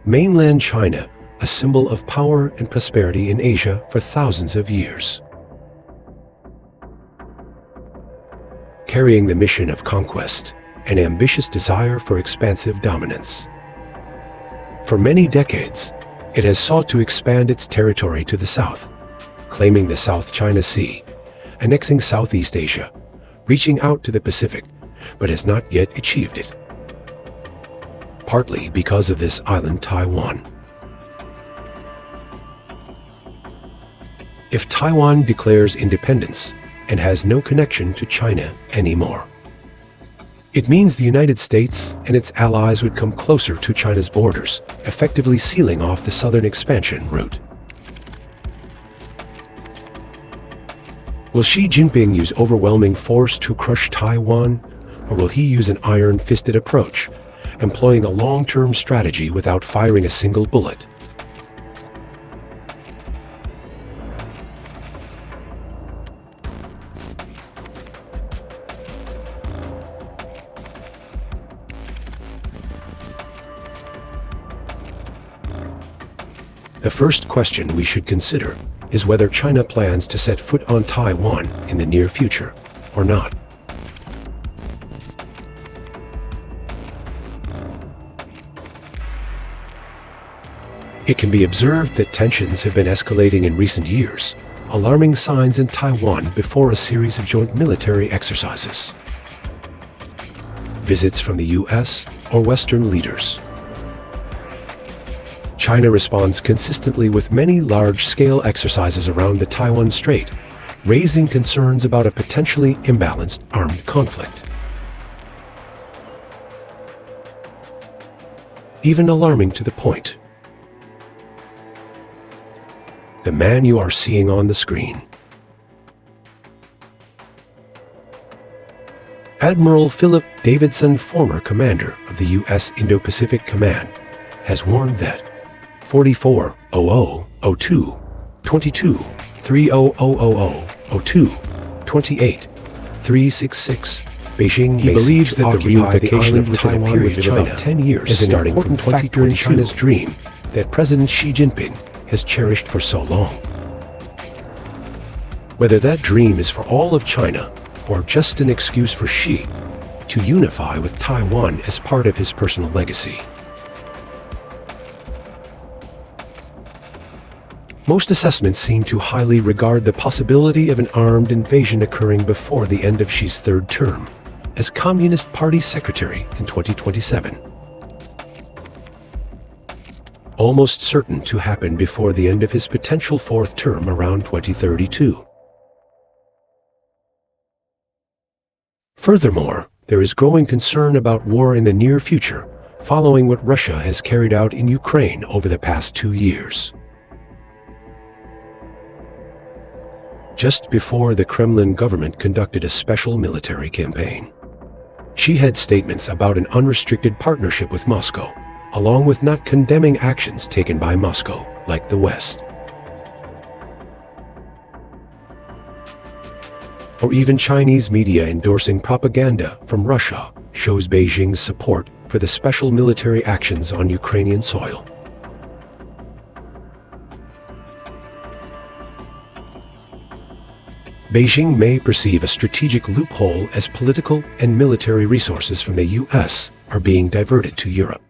Mainland China, a symbol of power and prosperity in Asia for thousands of years. Carrying the mission of conquest, an ambitious desire for expansive dominance. For many decades, it has sought to expand its territory to the south, claiming the South China Sea, annexing Southeast Asia, reaching out to the Pacific, but has not yet achieved it. Partly because of this island Taiwan. If Taiwan declares independence and has no connection to China anymore, it means the United States and its allies would come closer to China's borders, effectively sealing off the southern expansion route. Will Xi Jinping use overwhelming force to crush Taiwan, or will he use an iron-fisted approach, employing a long-term strategy without firing a single bullet? The first question we should consider is whether China plans to set foot on Taiwan in the near future or not. It can be observed that tensions have been escalating in recent years, alarming signs in Taiwan before a series of joint military exercises. Visits from the US or Western leaders. China responds consistently with many large-scale exercises around the Taiwan Strait, raising concerns about a potentially imbalanced armed conflict. Even alarming to the point. The man you are seeing on the screen. Admiral Philip Davidson, former commander of the U.S. Indo-Pacific Command, has warned that 440002 22 300002 28 366 Beijing believes that the reunification of Taiwan with China 10 years is an important factor in China's dream that President Xi Jinping has cherished for so long. Whether that dream is for all of China or just an excuse for Xi to unify with Taiwan as part of his personal legacy. Most assessments seem to highly regard the possibility of an armed invasion occurring before the end of Xi's third term as Communist Party Secretary in 2027. Almost certain to happen before the end of his potential fourth term around 2032. Furthermore, there is growing concern about war in the near future, following what Russia has carried out in Ukraine over the past 2 years. Just before the Kremlin government conducted a special military campaign, Xi had statements about an unrestricted partnership with Moscow, along with not condemning actions taken by Moscow, like the West. Or even Chinese media endorsing propaganda from Russia shows Beijing's support for the special military actions on Ukrainian soil. Beijing may perceive a strategic loophole as political and military resources from the US are being diverted to Europe.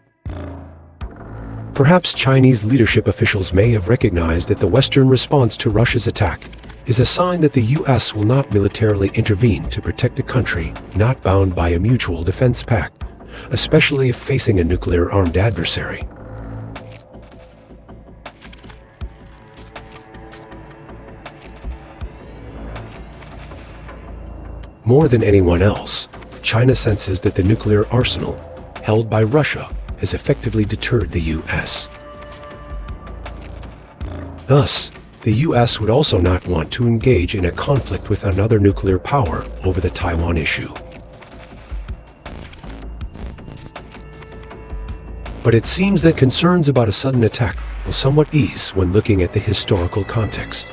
Perhaps Chinese leadership officials may have recognized that the Western response to Russia's attack is a sign that the US will not militarily intervene to protect a country not bound by a mutual defense pact, especially if facing a nuclear-armed adversary. More than anyone else, China senses that the nuclear arsenal held by Russia has effectively deterred the US. Thus, the US would also not want to engage in a conflict with another nuclear power over the Taiwan issue. But it seems that concerns about a sudden attack will somewhat ease when looking at the historical context.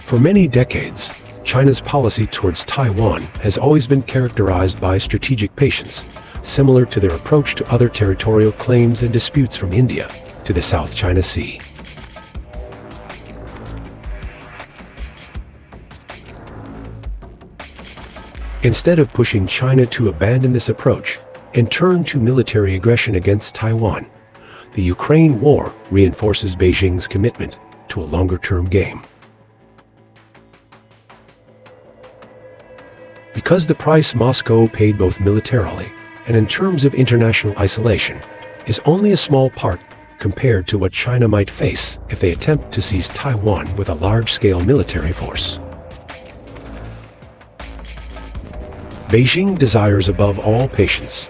For many decades, China's policy towards Taiwan has always been characterized by strategic patience, similar to their approach to other territorial claims and disputes from India to the South China Sea. Instead of pushing China to abandon this approach and turn to military aggression against Taiwan, the Ukraine war reinforces Beijing's commitment to a longer-term game. Because the price Moscow paid both militarily and in terms of international isolation is only a small part compared to what China might face if they attempt to seize Taiwan with a large-scale military force. Beijing desires above all patience,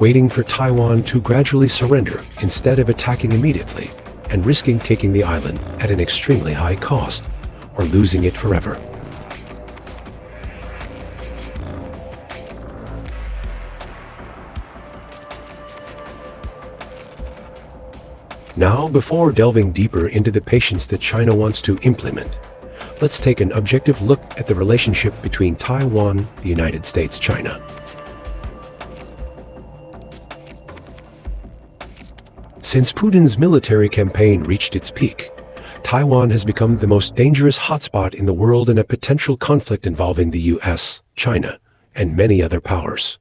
waiting for Taiwan to gradually surrender instead of attacking immediately and risking taking the island at an extremely high cost or losing it forever. Now, before delving deeper into the patience that China wants to implement, let's take an objective look at the relationship between Taiwan, the United States, China. Since Putin's military campaign reached its peak, Taiwan has become the most dangerous hotspot in the world in a potential conflict involving the US, China, and many other powers.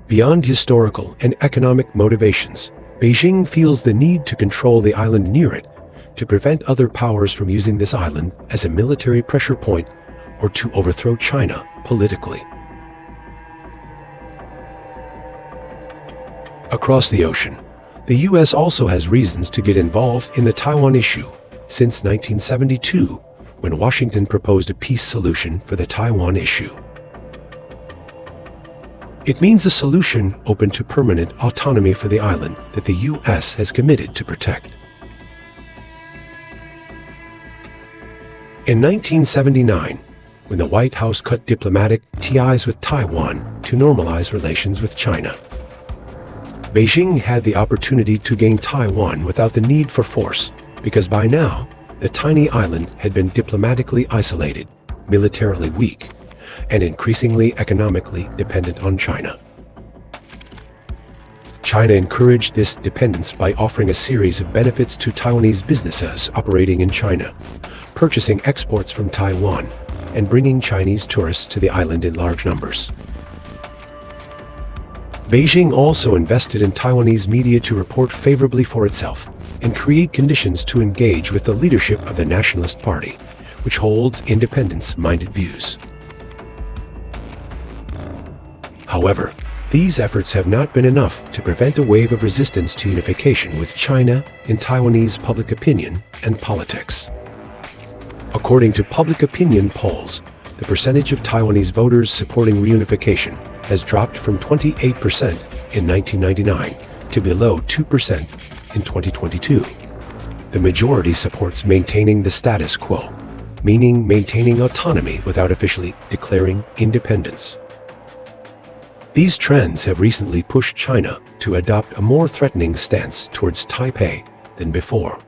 Beyond historical and economic motivations, Beijing feels the need to control the island near it to prevent other powers from using this island as a military pressure point or to overthrow China politically. Across the ocean, the US also has reasons to get involved in the Taiwan issue since 1972, when Washington proposed a peace solution for the Taiwan issue. It means a solution open to permanent autonomy for the island that the US has committed to protect. In 1979, when the White House cut diplomatic ties with Taiwan to normalize relations with China, Beijing had the opportunity to gain Taiwan without the need for force, because by now, the tiny island had been diplomatically isolated, militarily weak, and increasingly economically dependent on China. China encouraged this dependence by offering a series of benefits to Taiwanese businesses operating in China, purchasing exports from Taiwan, and bringing Chinese tourists to the island in large numbers. Beijing also invested in Taiwanese media to report favorably for itself and create conditions to engage with the leadership of the Nationalist Party, which holds independence-minded views. However, these efforts have not been enough to prevent a wave of resistance to unification with China in Taiwanese public opinion and politics. According to public opinion polls, the percentage of Taiwanese voters supporting reunification has dropped from 28% in 1999 to below 2% in 2022. The majority supports maintaining the status quo, meaning maintaining autonomy without officially declaring independence. These trends have recently pushed China to adopt a more threatening stance towards Taipei than before.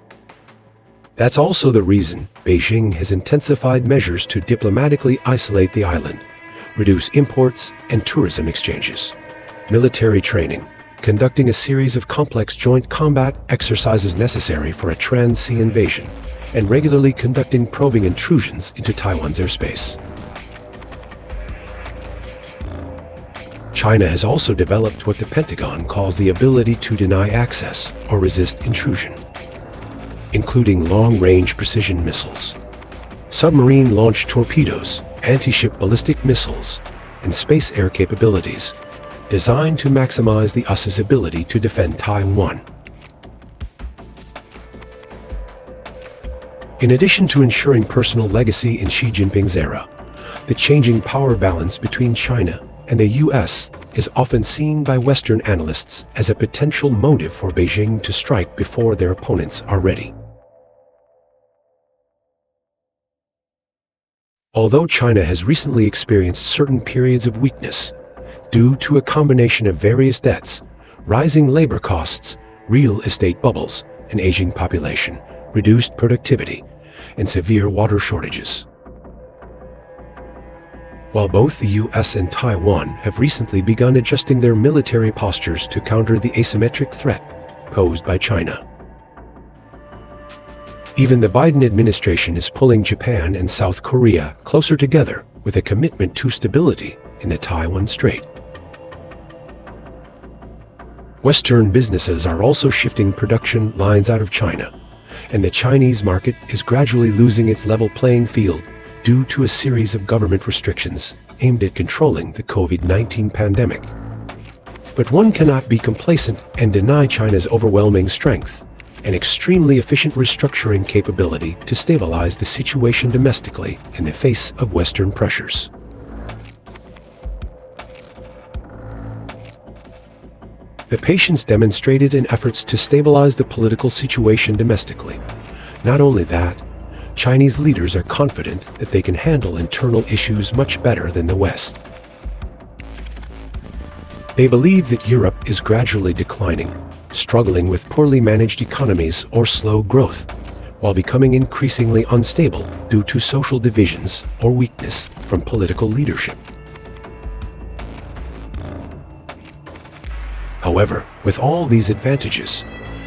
That's also the reason Beijing has intensified measures to diplomatically isolate the island, reduce imports and tourism exchanges, military training, conducting a series of complex joint combat exercises necessary for a trans-sea invasion, and regularly conducting probing intrusions into Taiwan's airspace. China has also developed what the Pentagon calls the ability to deny access or resist intrusion, including long-range precision missiles, submarine-launched torpedoes, anti-ship ballistic missiles, and space-air capabilities, designed to maximize the US's ability to defend Taiwan. In addition to ensuring personal legacy in Xi Jinping's era, the changing power balance between China and the US is often seen by Western analysts as a potential motive for Beijing to strike before their opponents are ready. Although China has recently experienced certain periods of weakness due to a combination of various debts, rising labor costs, real estate bubbles, an aging population, reduced productivity, and severe water shortages, While both the US and Taiwan have recently begun adjusting their military postures to counter the asymmetric threat posed by China. Even the Biden administration is pulling Japan and South Korea closer together with a commitment to stability in the Taiwan Strait. Western businesses are also shifting production lines out of China, and the Chinese market is gradually losing its level playing field due to a series of government restrictions aimed at controlling the COVID-19 pandemic. But one cannot be complacent and deny China's overwhelming strength and extremely efficient restructuring capability to stabilize the situation domestically in the face of Western pressures. The patience demonstrated in efforts to stabilize the political situation domestically. Not only that, Chinese leaders are confident that they can handle internal issues much better than the West. They believe that Europe is gradually declining, struggling with poorly managed economies or slow growth, while becoming increasingly unstable due to social divisions or weakness from political leadership. However, with all these advantages,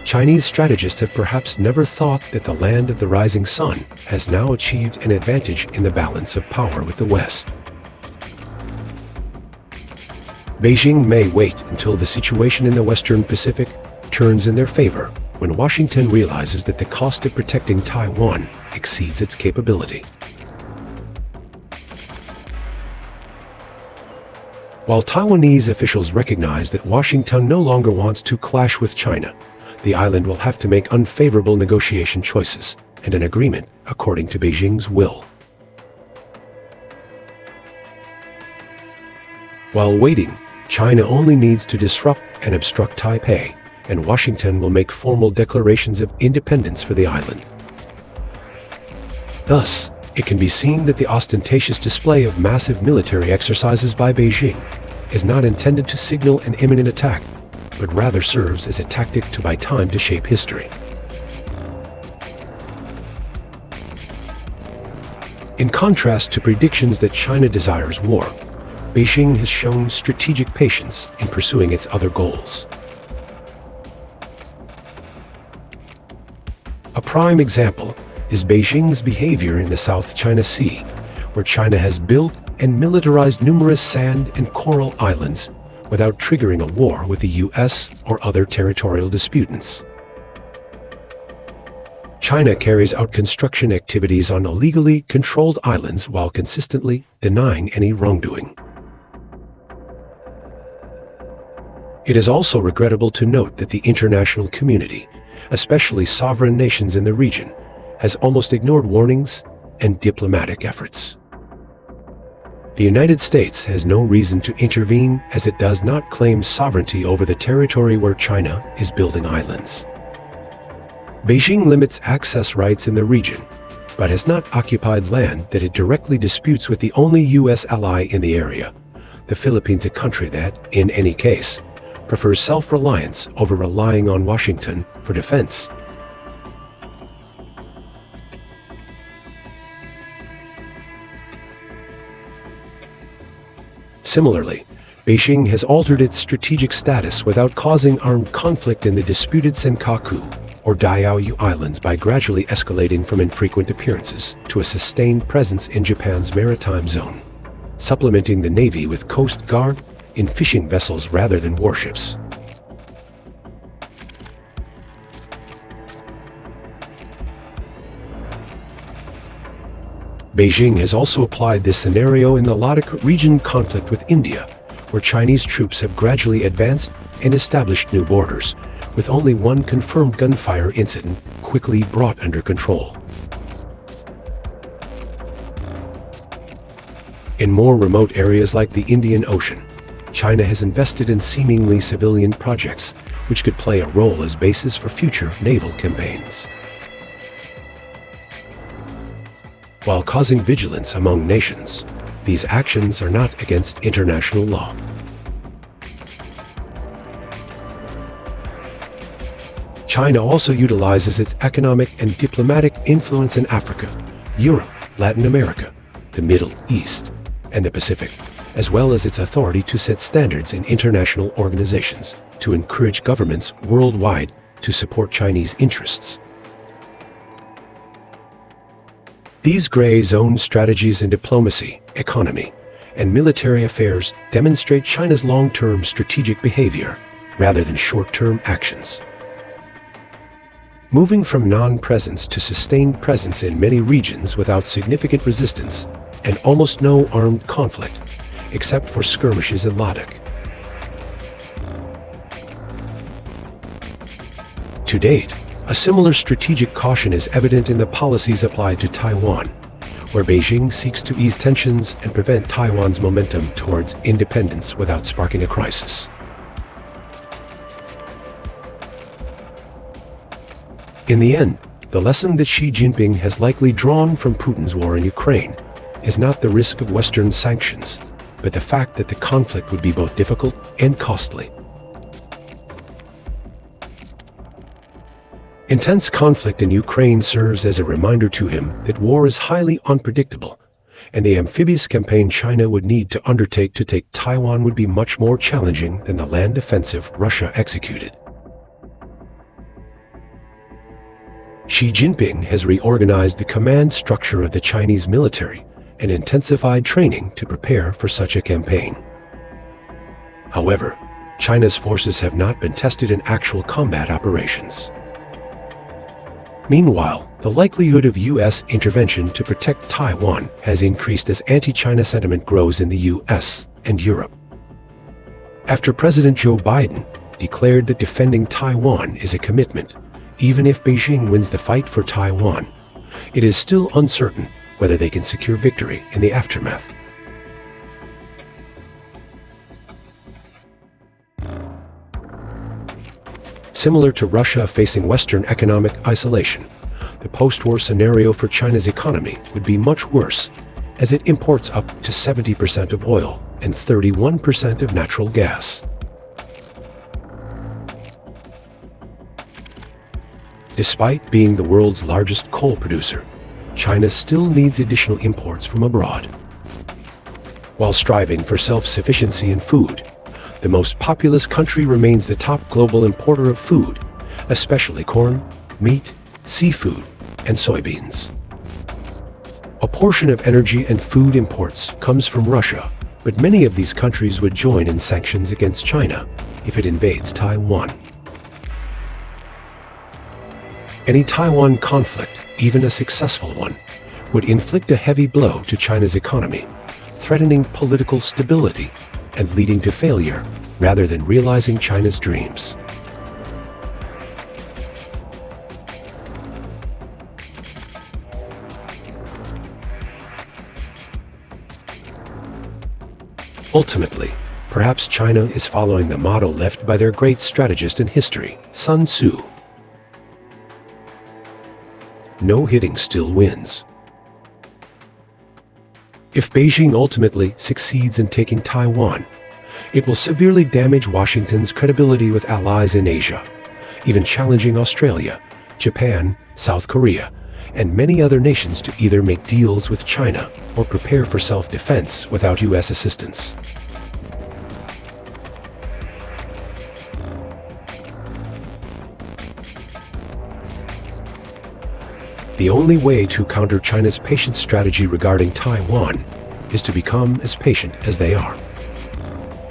Chinese strategists have perhaps never thought that the land of the rising sun has now achieved an advantage in the balance of power with the West. Beijing may wait until the situation in the Western Pacific turns in their favor when Washington realizes that the cost of protecting Taiwan exceeds its capability. While Taiwanese officials recognize that Washington no longer wants to clash with China, the island will have to make unfavorable negotiation choices and an agreement according to Beijing's will. While waiting, China only needs to disrupt and obstruct Taipei, and Washington will make formal declarations of independence for the island. Thus, it can be seen that the ostentatious display of massive military exercises by Beijing is not intended to signal an imminent attack, but rather serves as a tactic to buy time to shape history. In contrast to predictions that China desires war, Beijing has shown strategic patience in pursuing its other goals. A prime example is Beijing's behavior in the South China Sea, where China has built and militarized numerous sand and coral islands without triggering a war with the US or other territorial disputants. China carries out construction activities on illegally controlled islands while consistently denying any wrongdoing. It is also regrettable to note that the international community, especially sovereign nations in the region, has almost ignored warnings and diplomatic efforts. The United States has no reason to intervene as it does not claim sovereignty over the territory where China is building islands. Beijing limits access rights in the region, but has not occupied land that it directly disputes with the only US ally in the area, the Philippines, a country that, in any case, prefers self-reliance over relying on Washington for defense. Similarly, Beijing has altered its strategic status without causing armed conflict in the disputed Senkaku or Diaoyu Islands by gradually escalating from infrequent appearances to a sustained presence in Japan's maritime zone, supplementing the Navy with Coast Guard in fishing vessels rather than warships. Beijing has also applied this scenario in the Ladakh region conflict with India, where Chinese troops have gradually advanced and established new borders, with only one confirmed gunfire incident quickly brought under control. In more remote areas like the Indian Ocean, China has invested in seemingly civilian projects, which could play a role as basis for future naval campaigns. While causing vigilance among nations, these actions are not against international law. China also utilizes its economic and diplomatic influence in Africa, Europe, Latin America, the Middle East, and the Pacific, as well as its authority to set standards in international organizations, to encourage governments worldwide to support Chinese interests. These gray zone strategies in diplomacy, economy, and military affairs demonstrate China's long-term strategic behavior rather than short-term actions. Moving from non-presence to sustained presence in many regions without significant resistance and almost no armed conflict, except for skirmishes in Ladakh. To date, a similar strategic caution is evident in the policies applied to Taiwan, where Beijing seeks to ease tensions and prevent Taiwan's momentum towards independence without sparking a crisis. In the end, the lesson that Xi Jinping has likely drawn from Putin's war in Ukraine is not the risk of Western sanctions, but the fact that the conflict would be both difficult and costly. Intense conflict in Ukraine serves as a reminder to him that war is highly unpredictable, and the amphibious campaign China would need to undertake to take Taiwan would be much more challenging than the land offensive Russia executed. Xi Jinping has reorganized the command structure of the Chinese military and intensified training to prepare for such a campaign. However, China's forces have not been tested in actual combat operations. Meanwhile, the likelihood of U.S. intervention to protect Taiwan has increased as anti-China sentiment grows in the U.S. and Europe. After President Joe Biden declared that defending Taiwan is a commitment, even if Beijing wins the fight for Taiwan, it is still uncertain whether they can secure victory in the aftermath. Similar to Russia facing Western economic isolation, the post-war scenario for China's economy would be much worse, as it imports up to 70% of oil and 31% of natural gas. Despite being the world's largest coal producer, China still needs additional imports from abroad. While striving for self-sufficiency in food, the most populous country remains the top global importer of food, especially corn, meat, seafood, and soybeans. A portion of energy and food imports comes from Russia, but many of these countries would join in sanctions against China if it invades Taiwan. Any Taiwan conflict, even a successful one, would inflict a heavy blow to China's economy, threatening political stability and leading to failure rather than realizing China's dreams. Ultimately, perhaps China is following the motto left by their great strategist in history, Sun Tzu. No hitting still wins. If Beijing ultimately succeeds in taking Taiwan, it will severely damage Washington's credibility with allies in Asia, even challenging Australia, Japan, South Korea, and many other nations to either make deals with China or prepare for self-defense without U.S. assistance. The only way to counter China's patient strategy regarding Taiwan is to become as patient as they are.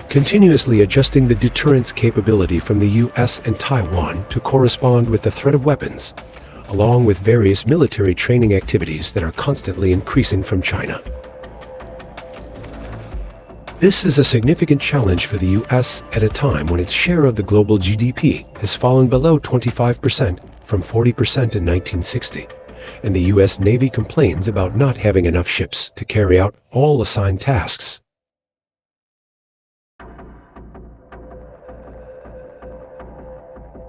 Continuously adjusting the deterrence capability from the U.S. and Taiwan to correspond with the threat of weapons, along with various military training activities that are constantly increasing from China. This is a significant challenge for the U.S. at a time when its share of the global GDP has fallen below 25% from 40% in 1960. And the U.S. Navy complains about not having enough ships to carry out all assigned tasks.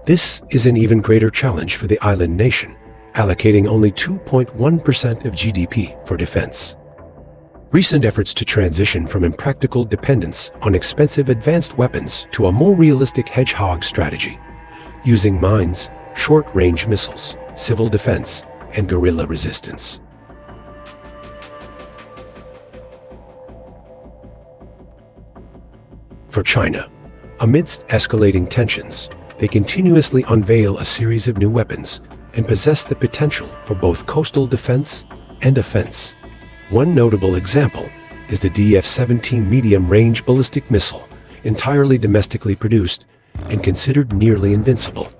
This is an even greater challenge for the island nation, allocating only 2.1% of GDP for defense. Recent efforts to transition from impractical dependence on expensive advanced weapons to a more realistic hedgehog strategy, using mines, short-range missiles, civil defense, and guerrilla resistance. For China, amidst escalating tensions, they continuously unveil a series of new weapons and possess the potential for both coastal defense and offense. One notable example is the DF-17 medium-range ballistic missile, entirely domestically produced and considered nearly invincible.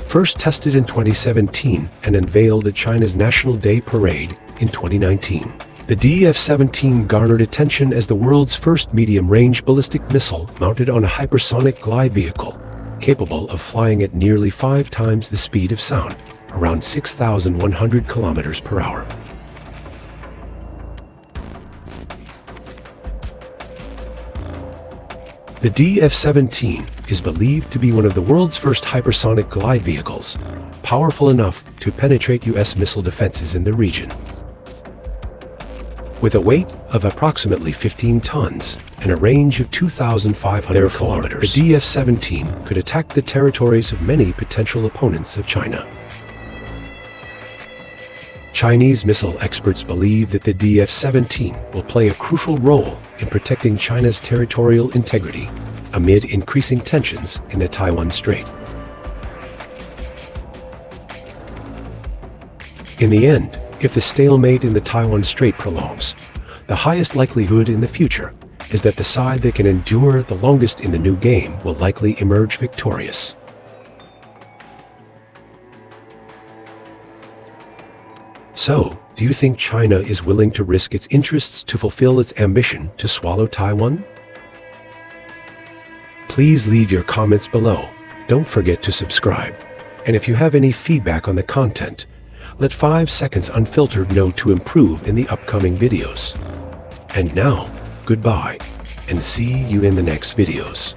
First tested in 2017 and unveiled at China's National Day Parade in 2019. The DF-17 garnered attention as the world's first medium-range ballistic missile mounted on a hypersonic glide vehicle, capable of flying at nearly 5 times the speed of sound, around 6,100 kilometers per hour. The DF-17 is believed to be one of the world's first hypersonic glide vehicles, powerful enough to penetrate U.S. missile defenses in the region. With a weight of approximately 15 tons and a range of 2,500 kilometers, the DF-17 could attack the territories of many potential opponents of China. Chinese missile experts believe that the DF-17 will play a crucial role in protecting China's territorial integrity amid increasing tensions in the Taiwan Strait. In the end, if the stalemate in the Taiwan Strait prolongs, the highest likelihood in the future is that the side that can endure the longest in the new game will likely emerge victorious. So, do you think China is willing to risk its interests to fulfill its ambition to swallow Taiwan? Please leave your comments below. Don't forget to subscribe. And if you have any feedback on the content, let 5 Seconds Unfiltered know to improve in the upcoming videos. And now, goodbye, and see you in the next videos.